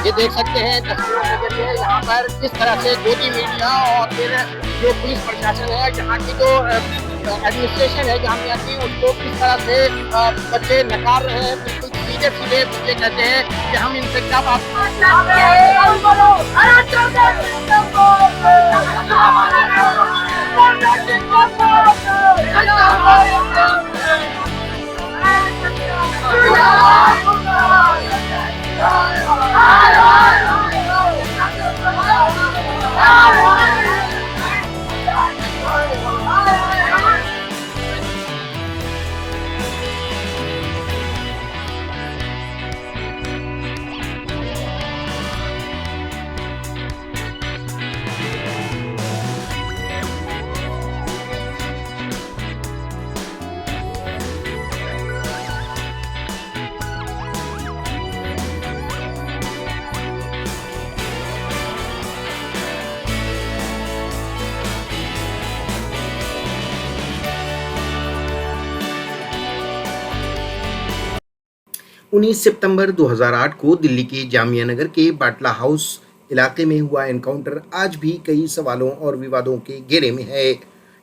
ये देख सकते हैं तस्वीरों के जरिए यहाँ पर किस तरह से गोदी मीडिया और फिर जो पुलिस प्रशासन है, यहाँ की जो एडमिनिस्ट्रेशन है जामिया की, उसको किस तरह से बच्चे नकार रहे हैं। बिल्कुल सीधे सीधे बच्चे कहते हैं कि हम इनसे क्या बात उन्नीस सितंबर 2008 को दिल्ली के जामिया नगर के बाटला हाउस इलाके में हुआ एनकाउंटर आज भी कई सवालों और विवादों के घेरे में है।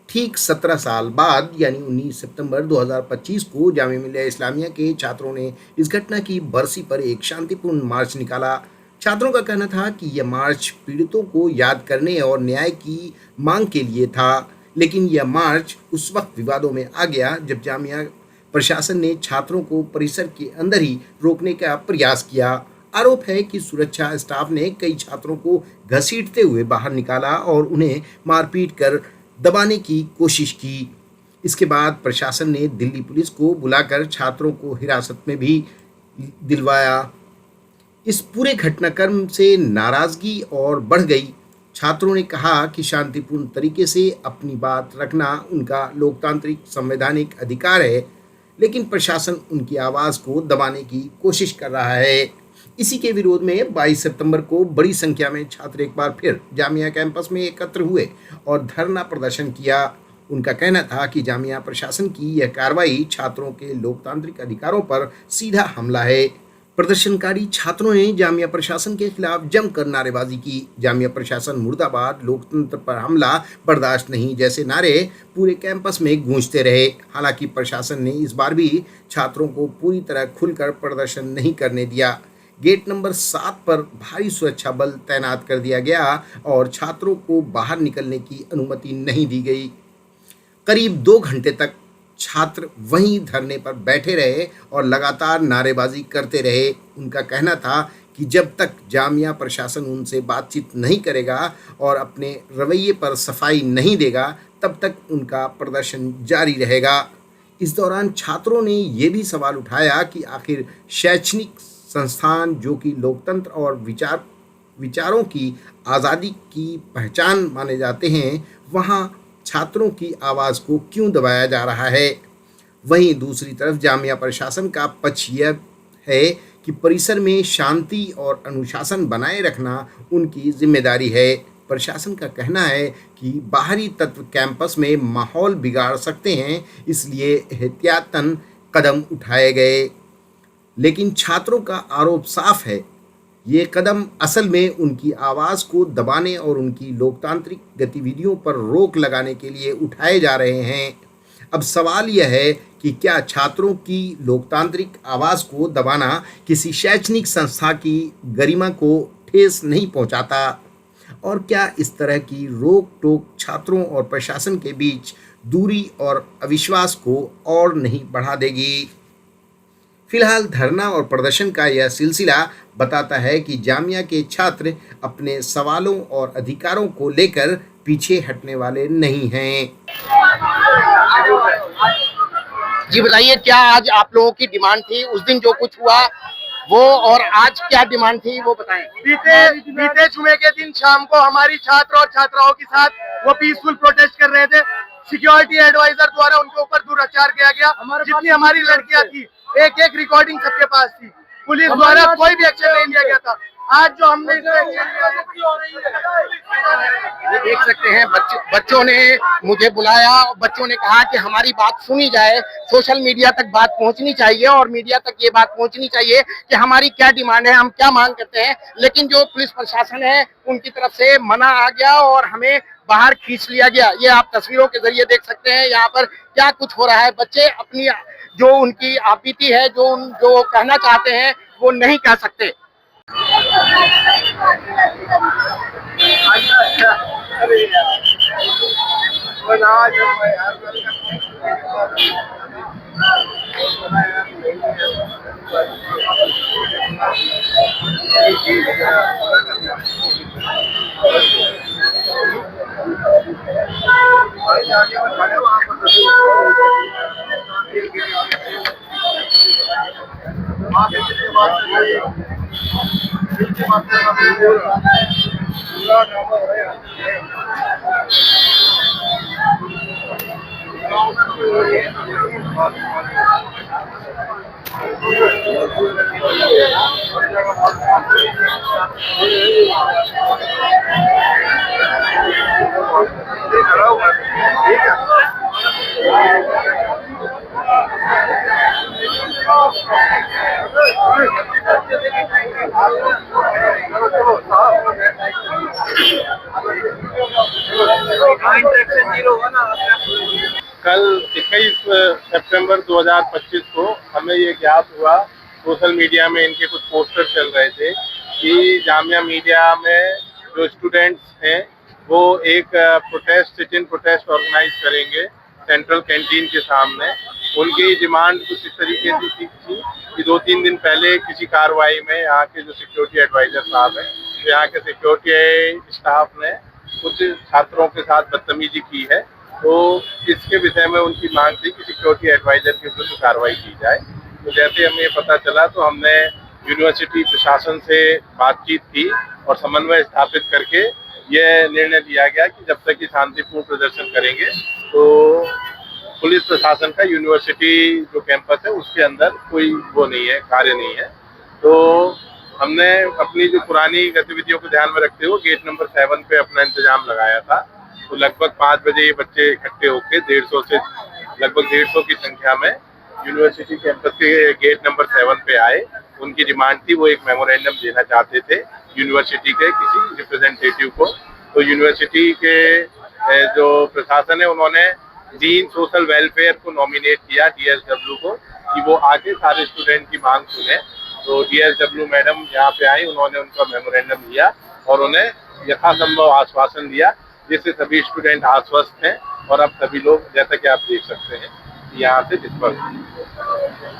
ठीक 17 साल बाद यानी 19 सितंबर 2025 को जामिया मिलिया इस्लामिया के छात्रों ने इस घटना की बरसी पर एक शांतिपूर्ण मार्च निकाला। छात्रों का कहना था कि यह मार्च पीड़ितों को याद करने और न्याय की मांग के लिए था, लेकिन यह मार्च उस वक्त विवादों में आ गया जब जामिया प्रशासन ने छात्रों को परिसर के अंदर ही रोकने का प्रयास किया। आरोप है कि सुरक्षा स्टाफ ने कई छात्रों को घसीटते हुए बाहर निकाला और उन्हें मारपीट कर दबाने की कोशिश की। इसके बाद प्रशासन ने दिल्ली पुलिस को बुलाकर छात्रों को हिरासत में भी दिलवाया। इस पूरे घटनाक्रम से नाराजगी और बढ़ गई। छात्रों ने कहा कि शांतिपूर्ण तरीके से अपनी बात रखना उनका लोकतांत्रिक संवैधानिक अधिकार है, लेकिन प्रशासन उनकी आवाज़ को दबाने की कोशिश कर रहा है। इसी के विरोध में 22 सितंबर को बड़ी संख्या में छात्र एक बार फिर जामिया कैंपस में एकत्र हुए और धरना प्रदर्शन किया। उनका कहना था कि जामिया प्रशासन की यह कार्रवाई छात्रों के लोकतांत्रिक अधिकारों पर सीधा हमला है। प्रदर्शनकारी छात्रों ने जामिया प्रशासन के खिलाफ जमकर नारेबाजी की। जामिया प्रशासन मुर्दाबाद, लोकतंत्र पर हमला बर्दाश्त नहीं जैसे नारे पूरे कैंपस में गूंजते रहे। हालांकि प्रशासन ने इस बार भी छात्रों को पूरी तरह खुलकर प्रदर्शन नहीं करने दिया। गेट नंबर 7 पर भारी सुरक्षा बल तैनात कर दिया गया और छात्रों को बाहर निकलने की अनुमति नहीं दी गई। करीब 2 घंटे तक छात्र वहीं धरने पर बैठे रहे और लगातार नारेबाजी करते रहे। उनका कहना था कि जब तक जामिया प्रशासन उनसे बातचीत नहीं करेगा और अपने रवैये पर सफाई नहीं देगा, तब तक उनका प्रदर्शन जारी रहेगा। इस दौरान छात्रों ने ये भी सवाल उठाया कि आखिर शैक्षणिक संस्थान जो कि लोकतंत्र और विचारों की आज़ादी की पहचान माने जाते हैं, वहाँ छात्रों की आवाज़ को क्यों दबाया जा रहा है। वहीं दूसरी तरफ जामिया प्रशासन का पक्ष यह है कि परिसर में शांति और अनुशासन बनाए रखना उनकी जिम्मेदारी है। प्रशासन का कहना है कि बाहरी तत्व कैंपस में माहौल बिगाड़ सकते हैं, इसलिए एहतियातन कदम उठाए गए। लेकिन छात्रों का आरोप साफ है, ये कदम असल में उनकी आवाज़ को दबाने और उनकी लोकतांत्रिक गतिविधियों पर रोक लगाने के लिए उठाए जा रहे हैं। अब सवाल यह है कि क्या छात्रों की लोकतांत्रिक आवाज़ को दबाना किसी शैक्षणिक संस्था की गरिमा को ठेस नहीं पहुंचाता, और क्या इस तरह की रोक टोक छात्रों और प्रशासन के बीच दूरी और अविश्वास को और नहीं बढ़ा देगी। फिलहाल धरना और प्रदर्शन का यह सिलसिला बताता है कि जामिया के छात्र अपने सवालों और अधिकारों को लेकर पीछे हटने वाले नहीं हैं। जी बताइए, क्या आज आप लोगों की डिमांड थी? उस दिन जो कुछ हुआ वो, और आज क्या डिमांड थी वो बताएं। बीते जुमे के दिन शाम को हमारी छात्र और छात्राओं के साथ वो पीसफुल प्रोटेस्ट कर रहे थे। सिक्योरिटी एडवाइजर द्वारा उनके ऊपर दुराचार किया गया। जितनी हमारी लड़कियां थी, एक एक रिकॉर्डिंग सबके पास थी। पुलिस द्वारा कोई भी एक्शन नहीं लिया गया था। आज जो हमने ये देख सकते हैं बच्चों ने मुझे बुलाया और बच्चों ने कहा कि हमारी बात सुनी जाए, सोशल मीडिया तक बात पहुंचनी चाहिए और मीडिया तक ये बात पहुंचनी चाहिए कि हमारी क्या डिमांड है, हम क्या मांग करते हैं। लेकिन जो पुलिस प्रशासन है उनकी तरफ से मना आ गया और हमें बाहर खींच लिया गया। ये आप तस्वीरों के जरिए देख सकते हैं यहाँ पर क्या कुछ हो रहा है। बच्चे अपनी जो उनकी आपत्ति है, जो कहना चाहते हैं वो नहीं कह सकते। कल 21 सितंबर 2025 को हमें ये ज्ञात हुआ, सोशल मीडिया में इनके कुछ पोस्टर चल रहे थे कि जामिया मीडिया में जो स्टूडेंट्स हैं वो एक सिट इन प्रोटेस्ट ऑर्गेनाइज करेंगे सेंट्रल कैंटीन के सामने। उनकी डिमांड कुछ इस तरीके से थी कि 2-3 दिन पहले किसी कार्रवाई में यहाँ के जो सिक्योरिटी एडवाइजर साहब हैं, तो यहाँ के सिक्योरिटी स्टाफ ने कुछ छात्रों के साथ बदतमीजी की है। तो इसके विषय में उनकी मांग थी कि सिक्योरिटी एडवाइजर के विरुद्ध कार्रवाई की जाए। तो जैसे हमें पता चला तो हमने यूनिवर्सिटी प्रशासन से बातचीत की और समन्वय स्थापित करके यह निर्णय लिया गया कि जब तक ये शांतिपूर्ण प्रदर्शन करेंगे तो पुलिस प्रशासन का यूनिवर्सिटी जो कैंपस है उसके अंदर कोई वो नहीं है, कार्य नहीं है। तो हमने अपनी जो पुरानी गतिविधियों को ध्यान में रखते हुए गेट नंबर 7 पे अपना इंतजाम लगाया था। तो लगभग 5 बजे ये बच्चे इकट्ठे होकर लगभग 150 की संख्या में यूनिवर्सिटी कैंपस के गेट नंबर 7 पे आए। उनकी डिमांड थी, वो एक मेमोरेंडम देना चाहते थे यूनिवर्सिटी के किसी रिप्रेजेंटेटिव को। तो यूनिवर्सिटी के जो प्रशासन है उन्होंने डीन सोशल वेलफेयर को नॉमिनेट किया, DSW को, कि वो आके सारे स्टूडेंट की मांग सुने। तो DSW मैडम यहाँ पे आई, उन्होंने उनका मेमोरेंडम लिया और उन्हें यथासंभव आश्वासन दिया, जिससे सभी स्टूडेंट आश्वस्त हैं और अब सभी लोग, जैसा कि आप देख सकते हैं, यहाँ से डिस्पर्स